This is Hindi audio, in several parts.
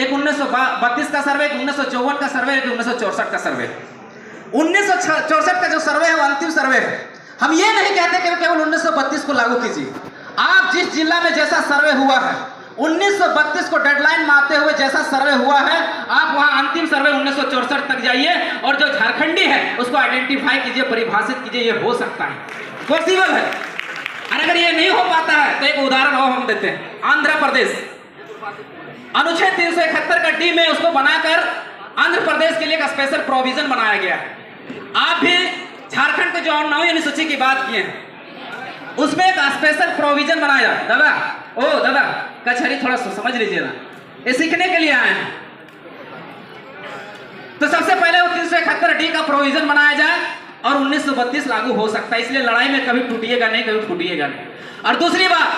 एक 1932 का सर्वे, एक 1954 का सर्वे, एक 1964 का सर्वे। 1964 का जो सर्वे है वो अंतिम सर्वे है। हम ये नहीं कहते कि केवल 1932 को लागू कीजिए। आप जिस जिला में जैसा सर्वे हुआ है 1932 को डेडलाइन मानते हुए जैसा सर्वे हुआ है, आप वहां अंतिम सर्वे 1964 तक जाइए और जो झारखंडी है उसको आइडेंटिफाई कीजिए, परिभाषित कीजिए। ये हो सकता है, पॉसिबल है। और अगर ये नहीं हो पाता है तो एक उदाहरण और हम देते हैं। आंध्र प्रदेश अनुच्छेद 371 का डी में उसको बनाकर आंध्र प्रदेश के लिए एक स्पेशल प्रोविजन बनाया गया है। आप भी झारखंड के जो 9वीं अनुसूची की बात किए हैं उसमें एक स्पेशल प्रोविजन बनाया। दादा कचहरी थोड़ा समझ लीजिए ना, ये सीखने के लिए आए हैं। तो सबसे पहले वो 371 डी का प्रोविजन बनाया जाए और 1932 लागू हो सकता है। इसलिए लड़ाई में कभी टूटिएगा नहीं, कभी फूटिएगा नहीं। और दूसरी बात,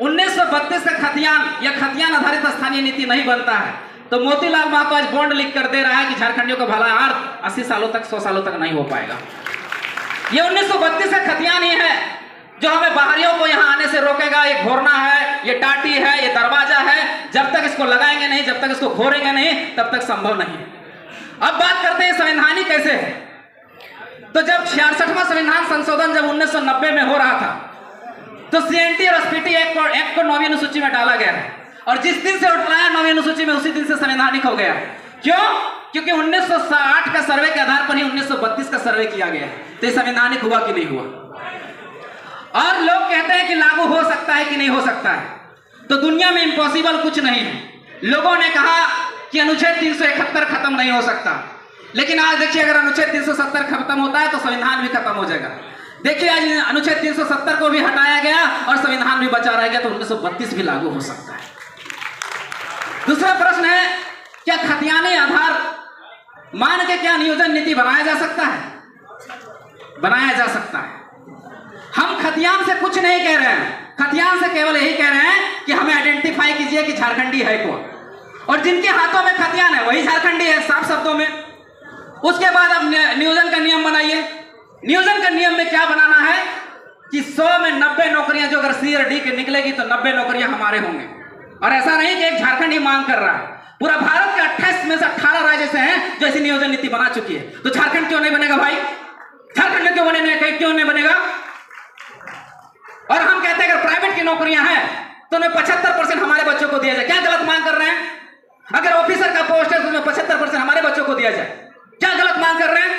1932 का खतियान या खतियान आधारित स्थानीय नीति नहीं बनता है तो मोतीलाल महतो आज बॉन्ड लिख कर दे रहा है कि झारखंडियों का भला और 80 सालों तक 100 सालों तक नहीं हो पाएगा। ये 1932 का खतियान ही है जो हमें बाहरियों को यहाँ आने से रोकेगा। ये घोरना है, ये टाटी है, ये दरवाजा है। जब तक इसको लगाएंगे नहीं, जब तक इसको घोरेंगे नहीं, तब तक संभव नहीं। अब बात करते हैं संवैधानिक कैसे है। तो जब 66वां संविधान संशोधन जब 1990 में हो रहा था तो सीएनटी और एसपीटी एक्ट को 9वीं अनुसूची में डाला गया है और जिस दिन से उठाया 9वीं अनुसूची में उसी दिन से संवैधानिक हो गया। क्यों? क्योंकि 1960 का सर्वे के आधार पर ही 1932 का सर्वे किया गया है। तो ये संवैधानिक हुआ कि नहीं हुआ? और लोग कहते हैं कि लागू हो सकता है कि नहीं हो सकता है। तो दुनिया में इम्पॉसिबल कुछ नहीं है। लोगों ने कहा कि अनुच्छेद 371 खत्म नहीं हो सकता, लेकिन आज देखिए अगर अनुच्छेद 370 खत्म होता है तो संविधान भी खत्म हो जाएगा। देखिए आज अनुच्छेद 370 को भी हटाया गया और संविधान भी बचा रह गया, तो 1932 भी लागू हो सकता है। दूसरा प्रश्न है, क्या खतियानी आधार मान के क्या नियोजन नीति बनाया जा सकता है? बनाया जा सकता है। हम खतियान से कुछ नहीं कह रहे हैं, खतियान से केवल यही कह रहे हैं कि हमें आइडेंटिफाई कीजिए कि झारखंडी है कौन, और जिनके हाथों में खतियान है वही झारखंडी है, साफ शब्दों में। उसके बाद अब नियोजन का नियम बनाइए। नियोजन का नियम में क्या बनाना है कि 100 में 90 नौकरियां जो अगर सी और डी के निकलेगी तो 90 नौकरियां हमारे होंगे। और ऐसा नहीं कि एक झारखंड ही मांग कर रहा है, पूरा भारत के 28 में से 18 राज्य ऐसे हैं जो ऐसी नियोजन नीति बना चुकी है। तो झारखंड क्यों नहीं बनेगा भाई? झारखंड में क्यों नहीं बनेगा? और हम कहते हैं अगर प्राइवेट की नौकरियां हैं तो उन्हें 75% हमारे बच्चों को दिया जाए। क्या गलत मांग कर रहे हैं? अगर ऑफिसर का पोस्ट है तो उसमें 75% हमारे बच्चों को दिया जाए। क्या गलत मांग कर रहे हैं?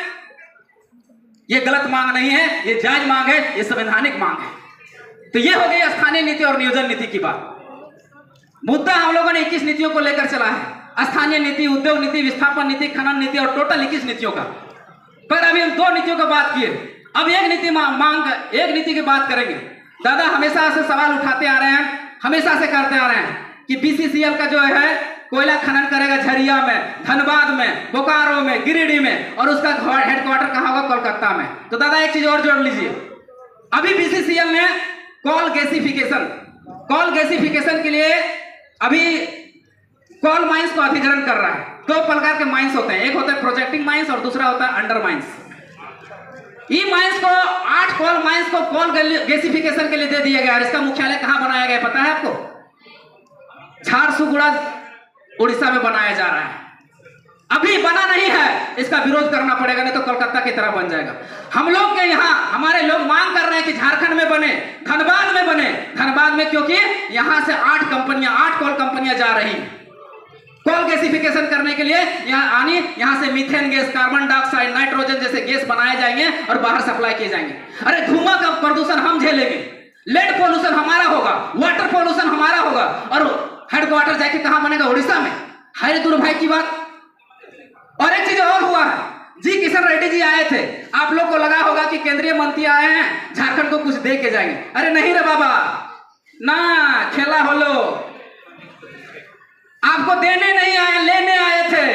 ये गलत मांग नहीं है, ये जायज मांग है, ये संवैधानिक मांग है। तो ये हो गई स्थानीय नीति और नियोजन नीति की बात। मुद्दा हम लोगों ने 21 नीतियों को लेकर चला है, स्थानीय नीति, उद्योग नीति, विस्थापन नीति, खनन नीति और टोटल 21 नीतियों का। पर अभी हम 2 नीतियों का बात किए, अब एक नीति की बात करेंगे। दादा हमेशा से सवाल उठाते आ रहे हैं, हमेशा से करते आ रहे हैं कि बीसीसीएल का जो है कोयला खनन करेगा झरिया में, धनबाद में, बोकारो में, गिरिडीह में, और उसका हेडक्वार्टर कहाँ होगा? कोलकाता में। तो दादा एक चीज और जोड़ लीजिए, अभी बीसीसीएल ने कोल गैसिफिकेशन के लिए अभी कोल माइंस को अधिग्रहण कर रहा है। 2 प्रकार के माइंस होते हैं, एक होता है प्रोजेक्टिंग माइंस और दूसरा होता है अंडर माइंस। ई माइंस को 8 कोल माइंस को कोल गैसिफिकेशन के लिए दे दिया गया। इसका मुख्यालय कहां बनाया गया पता है आपको? झारसुगुड़ा उड़ीसा में बनाया जा रहा है। अभी बना नहीं है, इसका विरोध करना पड़ेगा, नहीं तो कोलकाता की तरह बन जाएगा। हम लोग के यहाँ हमारे लोग मांग कर रहे हैं कि झारखंड में बने, धनबाद में बने। धनबाद में क्योंकि यहां से 8 कोल कंपनियां जा रही हैं कोल गैसिफिकेशन करने के लिए। यहाँ से methane gas, carbon dioxide, nitrogen जैसे गैस बनाए जाएंगे और बाहर सप्लाई किए जाएंगे। अरे धुआं का प्रदूषण हम झेलेंगे, लेड पोल्यूशन हमारा होगा, वाटर पोल्यूशन हमारा होगा, और हेडक्वार्टर जाके कहां बनेगा? उड़ीसा में। हाय दुर्भाग्य की बात। और एक चीज और हुआ है, जी किशन रेड्डी जी आए थे, आप लोग को लगा होगा कि केंद्रीय मंत्री आए हैं झारखंड को कुछ दे के जाएंगे। अरे नहीं रे बाबा, ना खेला हो लो, आपको देने नहीं आए, लेने आए थे।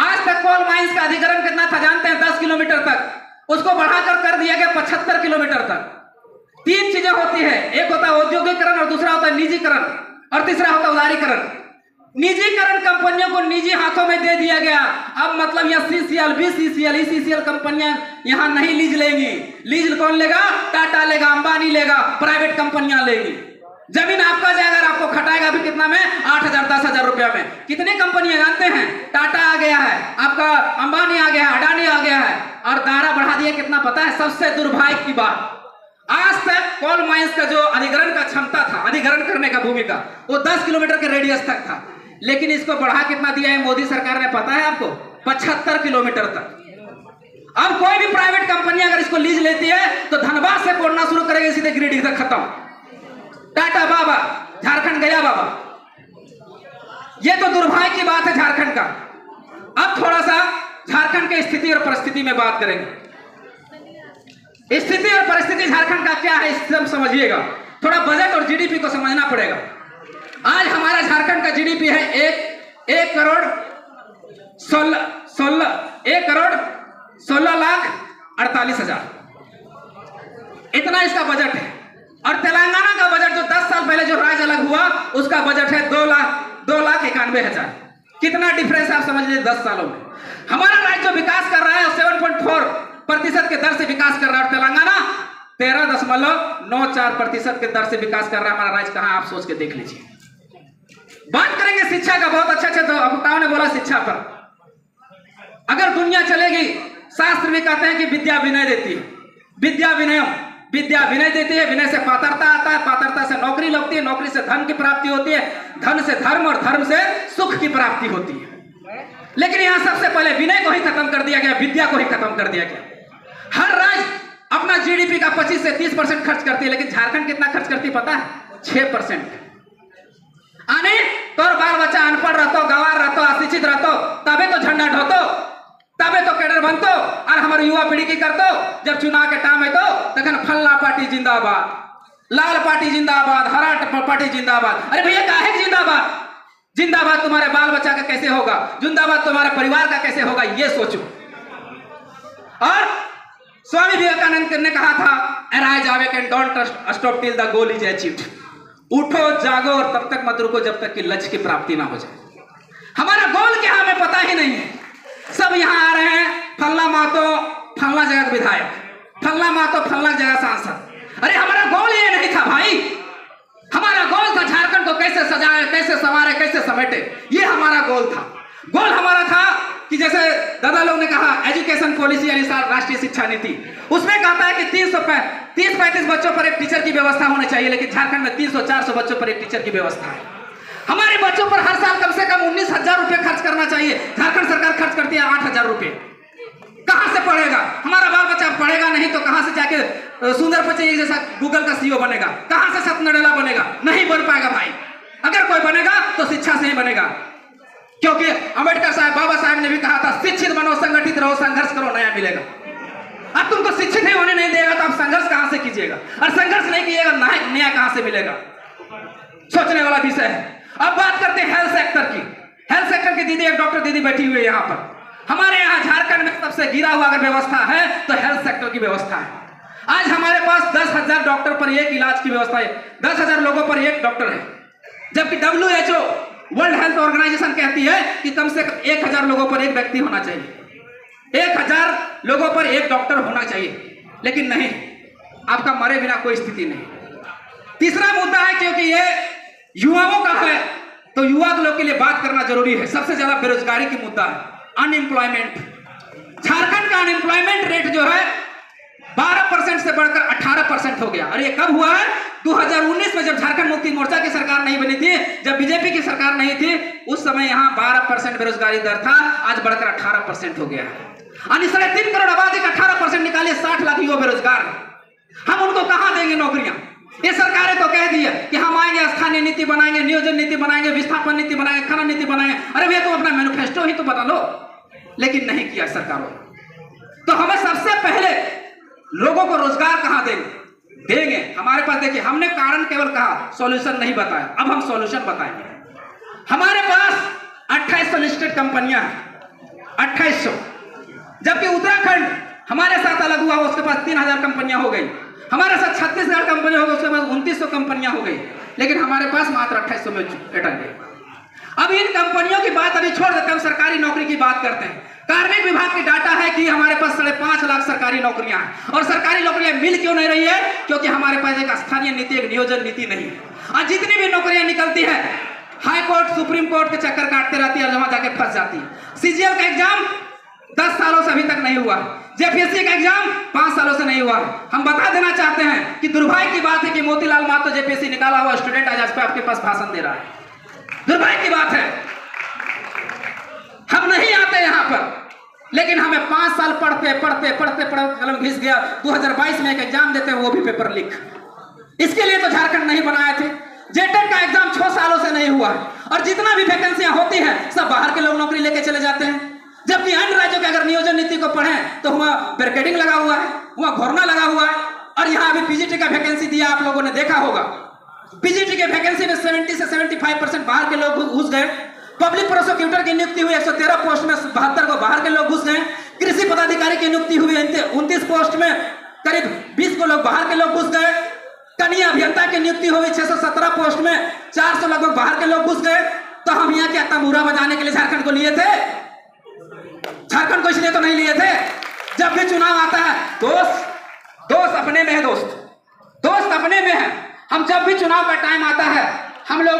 आज तक कोल माइंस का अधिग्रहण कितना था जानते हैं? 10 किलोमीटर तक, उसको बढ़ाकर कर दिया गया 75 किलोमीटर तक। 3 चीजें होती है, एक होता है औद्योगिकरण और दूसरा होता है निजीकरण और तीसरा होता है उदारीकरण। निजीकरण कंपनियों को निजी हाथों में दे दिया गया। अब मतलब यह सीसीएल, बीसीसीएल, ईसीसीएल कंपनियां यहां नहीं लीज लेंगी। लीज कौन लेगा? टाटा लेगा, अंबानी लेगा, प्राइवेट कंपनियां लेगी। जमीन आपका जाएगा और आपको खटाएगा भी कितना में? 8,000 10,000 रुपया में। कितनी कंपनियां जानते हैं? टाटा आ गया है, आपका अंबानी आ गया है, अडानी आ गया है, और दायरा बढ़ा दिया कितना पता है? सबसे दुर्भाग्य की बात, आज तक कोल माइंस का जो अधिग्रहण का क्षमता था, अधिग्रहण करने का भूमि का, वो 10 किलोमीटर के रेडियस तक था, लेकिन इसको बढ़ा कितना दिया है मोदी सरकार ने पता है आपको? 75 किलोमीटर तक। अब कोई भी प्राइवेट कंपनी अगर इसको लीज लेती है तो धनबाद से कोड़ना शुरू करेगी, सीधे गिरिडीह तक खत्म। टाटा बाबा, झारखंड गया बाबा। ये तो दुर्भाग्य की बात है झारखंड का। अब थोड़ा सा झारखंड की स्थिति और परिस्थिति में बात करेंगे। स्थिति और परिस्थिति झारखंड का क्या है इससे समझिएगा। थोड़ा बजट और जीडीपी को समझना पड़ेगा। आज हमारा झारखंड का जीडीपी है 1 करोड़ 16,48,000, इतना इसका बजट है। और तेलंगाना का बजट जो 10 साल पहले जो राज्य अलग हुआ, उसका बजट है 2,91,000। कितना डिफरेंस है आप समझ लीजिए 10 सालों में। हमारा राज्य जो विकास कर रहा है 7.4% के दर से विकास कर रहा है, और तेलंगाना 13.94% के दर से विकास कर रहा है। हमारा राज्य कहां, आप सोच के देख लीजिए। बात करेंगे शिक्षा का, बहुत अच्छा तो अबुताओ ने बोला शिक्षा पर। अगर दुनिया चलेगी, शास्त्र भी कहते हैं कि विद्या विनय देती है, विद्या विनय देती है, विनय से पात्रता आता है, पात्रता से नौकरी लगती है, नौकरी से धन की प्राप्ति होती है, धन से धर्म, और धर्म से सुख की प्राप्ति होती है। लेकिन यहां सबसे पहले विनय को ही खत्म कर दिया गया, विद्या को ही खत्म कर दिया गया। हर राज्य अपना जीडीपी का 25 से 30% खर्च करती है, लेकिन झारखंड कितना खर्च करती है पता है? 6%। आने तो बाल बच्चा अनपढ़ रहतो, गवार रहतो, अशिक्षित रहतो, तबे तो झंडा ढोतो, तबे तो कैडर बनतो। और हमारे युवा पीढ़ी की करतो, जब चुनाव के टाइम है तो तखन फल्ला पार्टी जिंदाबाद, लाल पार्टी जिंदाबाद, हरा पार्टी जिंदाबाद। अरे भैया काहे जिंदाबाद? जिंदाबाद तुम्हारे बाल बच्चा का कैसे होगा? जिंदाबाद तुम्हारे परिवार का कैसे होगा? ये सोचो। और स्वामी विवेकानंद ने कहा था, arise awake and don't stop till the goal is achieved। उठो जागो और तब तक मत रुको जब तक कि लक्ष्य की प्राप्ति ना हो जाए। हमारा गोल क्या हमें पता ही नहीं है। सब यहाँ आ रहे हैं, फल्ला मातो फल्ला जगह का विधायक, फल्ला मातो फल्ला जगह सांसद। अरे हमारा गोल ये नहीं था भाई। हमारा गोल था झारखंड को कैसे सजाए, कैसे संवारे, कैसे समेटे। ये हमारा गोल था। गोल हमारा था कि जैसे दादा लोग ने कहा एजुकेशन पॉलिसी यानी राष्ट्रीय शिक्षा नीति, उसमें कहता है कि 30-35 बच्चों पर एक टीचर की व्यवस्था होनी चाहिए, लेकिन झारखंड में 300-400 बच्चों पर एक टीचर की व्यवस्था है। हमारे बच्चों पर हर साल कम से कम 19,000 रुपए खर्च करना चाहिए। झारखंड सरकार खर्च करती है 8,000 रुपए। कहां से पढ़ेगा हमारा बाल बच्चा? पढ़ेगा नहीं तो कहां से जाके सुंदर पिचाई जैसा गूगल का सीईओ बनेगा? कहां से सतनडेला बनेगा? नहीं बन पाएगा भाई। अगर कोई बनेगा तो शिक्षा से ही बनेगा, क्योंकि अंबेडकर साहब, बाबा साहब ने भी कहा था शिक्षित बनो, संगठित रहो, संघर्ष करो, नया मिलेगा। अब तुमको शिक्षित ही होने नहीं देगा तो आप संघर्ष कहां से कीजिएगा? और संघर्ष नहीं कीजिएगा नया कहां से मिलेगा? सोचने वाला विषय है। अब बात करते हैं हेल्थ सेक्टर की। हेल्थ सेक्टर की दीदी, एक डॉक्टर दीदी बैठी हुई है यहाँ पर। हमारे यहाँ झारखंड में सबसे गिरा हुआ अगर व्यवस्था है तो हेल्थ सेक्टर की व्यवस्था है। आज हमारे पास 10,000 डॉक्टर पर एक इलाज की व्यवस्था है, 10,000 लोगों पर एक डॉक्टर है, जबकि WHO वर्ल्ड हेल्थ ऑर्गेनाइजेशन कहती है कि कम से कम 1,000 लोगों पर एक व्यक्ति होना चाहिए, 1,000 लोगों पर एक डॉक्टर होना चाहिए। लेकिन नहीं, आपका मरे बिना कोई स्थिति नहीं। तीसरा मुद्दा है, क्योंकि ये युवाओं का है तो युवा लोग के लिए बात करना जरूरी है। सबसे ज्यादा बेरोजगारी की मुद्दा है, अनएम्प्लॉयमेंट। झारखंड का अनएम्प्लॉयमेंट रेट जो है 12% से बढ़कर 18% हो गया। और ये कब हुआ है? 2019 में, जब झारखंड मुक्ति मोर्चा की सरकार नहीं बनी थी, जब बीजेपी की सरकार नहीं थी, उस समय यहाँ 12% बेरोजगारी दर था, आज बढ़कर 18% हो गया है। 3.5 करोड़ आबादी का 18% निकालिए, 60 लाख युवा बेरोजगार। हम उनको कहां देंगे नौकरियां? ये सरकारें तो कह दी है कि हम आएंगे, स्थानीय नीति बनाएंगे, नियोजन नीति बनाएंगे, विस्थापन नीति बनाएंगे, खनन नीति बनाएंगे। अरे भैया तुम अपना मैनिफेस्टो ही तो बता लो। लेकिन नहीं किया सरकारों ने। तो हमें सबसे पहले लोगों को रोजगार कहां देंगे? हमारे पास देखिए, हमने कारण केवल कहा, सॉल्यूशन नहीं बताया। अब हम सॉल्यूशन बताएंगे। हमारे पास 2800 लिस्टेड कंपनियां हैं, 2800, जबकि उत्तराखंड हमारे साथ अलग हुआ, उसके पास 3,000 कंपनियां हो गई। हमारे साथ 36,000 कंपनियां हो गई, उसके पास 2,900 कंपनियां हो गई, लेकिन हमारे पास मात्र 2800 में अटक गए। अब इन कंपनियों की बात अभी छोड़ देते हैं, हम सरकारी नौकरी की बात करते हैं। कार्मिक विभाग की डाटा है कि हमारे पास 5.5 लाख सरकारी नौकरियां हैं। और सरकारी नौकरियां मिल क्यों नहीं रही है? क्योंकि हमारे पास एक स्थानीय नीति, एक नियोजन नीति नहीं है। आज जितनी भी नौकरियां निकलती है हाई कोर्ट सुप्रीम कोर्ट के चक्कर काटते रहती है और वहां जाके फंस जाती है। सीजीएल का एग्जाम 10 सालों से अभी तक नहीं हुआ, जेपीएससी का एग्जाम 5 सालों से नहीं हुआ। हम बता देना चाहते हैं कि दुर्भाग्य की बात है कि मोतीलाल महतो जेपीएससी निकाला हुआ स्टूडेंट आज आपके पास भाषण दे रहा है। दुर्भाग्य की बात है, हम नहीं आते यहाँ पर, लेकिन हमें 5 साल पढ़ते कलम घिस गया। 2022 में एक एग्जाम देते हैं वो भी पेपर लीक। इसके लिए तो झारखंड नहीं बनाए थे। जेटेट का एग्जाम 6 सालों से नहीं हुआ और जितना भी वैकेंसियां होती हैं सब बाहर के लोग नौकरी लेके चले जाते हैं, जबकि अन्य राज्यों के अगर नियोजन नीति को पढ़ें तो वहां बैरिकेडिंग लगा हुआ है, वहां घोरना लगा हुआ है। और यहाँ अभी पीजीटी का वैकेंसी दिया, आप लोगों ने देखा होगा। पीजीटी के वैकेंसी में 70 से 75% बाहर के लोग घुस गए। पब्लिक प्रोसिक्यूटर की नियुक्ति हुई 113 पोस्ट में 72 को बाहर के लोग घुस गए। कृषि पदाधिकारी की नियुक्ति हुई 29 पोस्ट में करीब 20 को लोग बाहर के लोग घुस गए। कनीय अभियंता की नियुक्ति हुई 617 पोस्ट में 400 लगभग बाहर के लोग घुस गए। तो हम यहाँ क्या तंबूरा बजाने के लिए झारखंड को लिए थे? झारखंड को इसलिए तो नहीं लिए थे। जब भी चुनाव आता है दोस्त अपने में है, दोस्त अपने में है। हम जब भी चुनाव का टाइम आता है हम लोग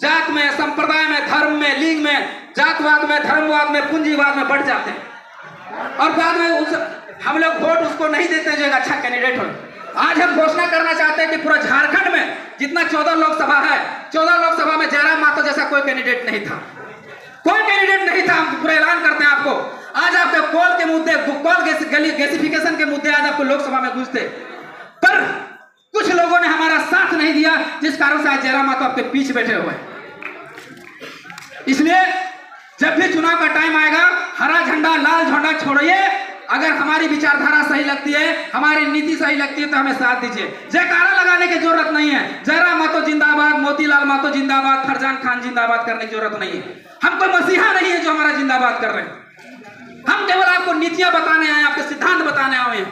जात में, संप्रदाय में, धर्म में, लिंग में, जातवाद में, धर्मवाद में, पूंजीवाद में बढ़ जाते हैं और बाद में हम लोग वोट उसको नहीं देते जो एक अच्छा कैंडिडेट हो। आज हम घोषणा करना चाहते हैं कि पूरा झारखंड में जितना 14 लोकसभा है, 14 लोकसभा में जयराम महतो जैसा कोई कैंडिडेट नहीं था, कोई कैंडिडेट नहीं था। हम पूरा ऐलान करते हैं आपको। आज आपके कोल के मुद्दे, कोल गैसिफिकेशन के मुद्दे आज आपको लोकसभा में घुसते, पर कुछ लोगों ने हमारा साथ नहीं दिया, जिस कारण से आज जयराम महतो आपके पीछे बैठे हुए हैं। इसलिए जब भी चुनाव का टाइम आएगा हरा झंडा लाल झंडा छोड़िए। अगर हमारी विचारधारा सही लगती है, हमारी नीति सही लगती है तो हमें साथ दीजिए। जयकारा लगाने की जरूरत नहीं है। जयराम महतो जिंदाबाद, मोतीलाल महतो जिंदाबाद, फरजान खान जिंदाबाद करने की जरूरत नहीं है। हम कोई मसीहा नहीं है जो हमारा जिंदाबाद कर रहे हैं। हम केवल आपको नीतियां बताने आए, आपके सिद्धांत बताने आए हैं।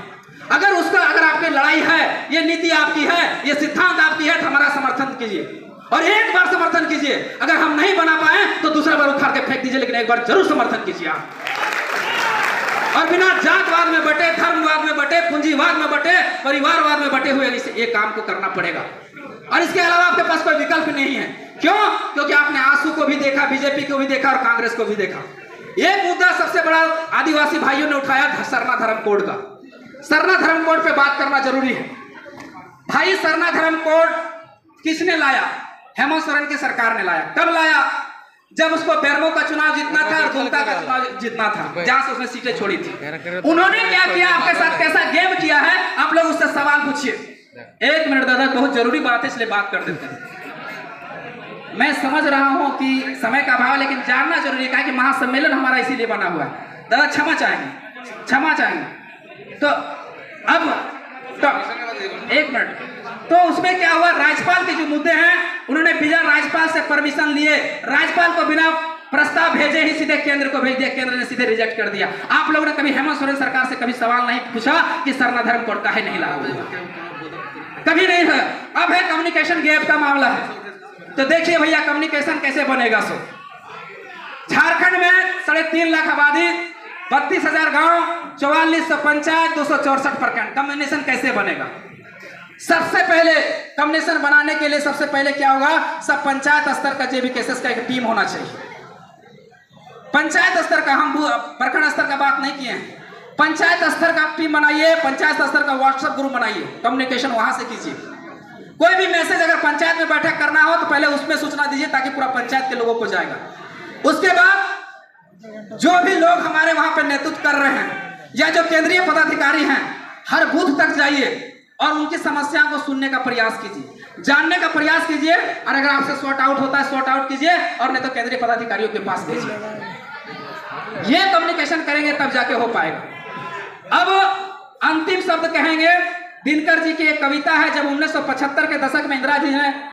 अगर आपकी लड़ाई है, ये नीति आपकी है, ये सिद्धांत आपकी है तो हमारा समर्थन कीजिए और एक बार समर्थन कीजिए। अगर हम नहीं बना पाए तो दूसरा बार उखाड़ के फेंक दीजिए, लेकिन एक बार जरूर समर्थन कीजिए आप। और बिना जातवाद में बटे, धर्मवाद में बटे, पूंजीवाद में बटे, परिवारवाद में बटे हुए ये काम को करना पड़ेगा। और इसके अलावा आपके पास कोई विकल्प नहीं है। क्यों? क्योंकि आपने आंसू को भी देखा, बीजेपी को भी देखा और कांग्रेस को भी देखा। एक मुद्दा सबसे बड़ा आदिवासी भाइयों ने उठाया, सरना धर्म कोड का। सरना धर्म कोड पे बात करना जरूरी है। भाई सरना धर्म कोड किसने लाया? हेमंत सोरेन की सरकार ने लाया। कब लाया? जब उसको बेरमो का चुनाव जीतना था और दुमका का चुनाव जीतना था, जहां से उसने सीटें छोड़ी थी। उन्होंने क्या किया, आपके साथ कैसा गेम किया है, आप लोग उससे सवाल पूछिए। 1 मिनट दादा, बहुत जरूरी बात है इसलिए बात कर देते हैं। मैं समझ रहा हूं कि समय का अभाव, लेकिन जानना जरूरी है कि महासम्मेलन हमारा इसीलिए बना हुआ है। दादा क्षमा चाहेंगे। तो अब तो 1 मिनट, तो उसमें क्या हुआ, राज्यपाल के जो मुद्दे हैं उन्होंने बिना राज्यपाल से परमिशन लिए, राज्यपाल को बिना प्रस्ताव भेजे ही सीधे केंद्र को भेज दिया। केंद्र ने सीधे रिजेक्ट कर दिया। आप लोगों ने कभी हेमंत सोरेन सरकार से कभी सवाल नहीं पूछा कि सरना धर्म कोड काहे नहीं लागू हुआ? कभी नहीं है। अब है कम्युनिकेशन गैप का मामला है, तो देखिए भैया कम्युनिकेशन कैसे बनेगा। सो झारखंड में 3.5 लाख आबादी, 32,000 गांव, 4400 पंचायत, 264 प्रखंड, कम्युनिकेशन कैसे बनेगा? सबसे पहले कम्युनिकेशन बनाने के लिए सबसे पहले क्या होगा, सब पंचायत स्तर का जेबीकेएसएस का एक टीम होना चाहिए। पंचायत स्तर का, हम प्रखंड स्तर का बात नहीं किए हैं, पंचायत स्तर का टीम बनाइए, पंचायत स्तर का व्हाट्सएप ग्रुप बनाइए, कम्युनिकेशन वहां से कीजिए। कोई भी मैसेज अगर पंचायत में बैठक करना हो तो पहले उसमें सूचना दीजिए ताकि पूरा पंचायत के लोगों को जाएगा। उसके बाद जो भी लोग हमारे वहां पर नेतृत्व कर रहे हैं या जो केंद्रीय पदाधिकारी हैं, हर बूथ तक जाइए और उनकी समस्याओं को सुनने का प्रयास कीजिए, जानने का प्रयास कीजिए, और अगर आपसे सॉर्ट आउट होता है सॉर्ट आउट कीजिए, और नहीं तो केंद्रीय पदाधिकारियों के पास भेजिए। ये कम्युनिकेशन करेंगे तब जाके हो पाएगा। अब अंतिम शब्द कहेंगे, दिनकर जी की एक कविता है, जब 1975 के दशक में इंदिरा जी ने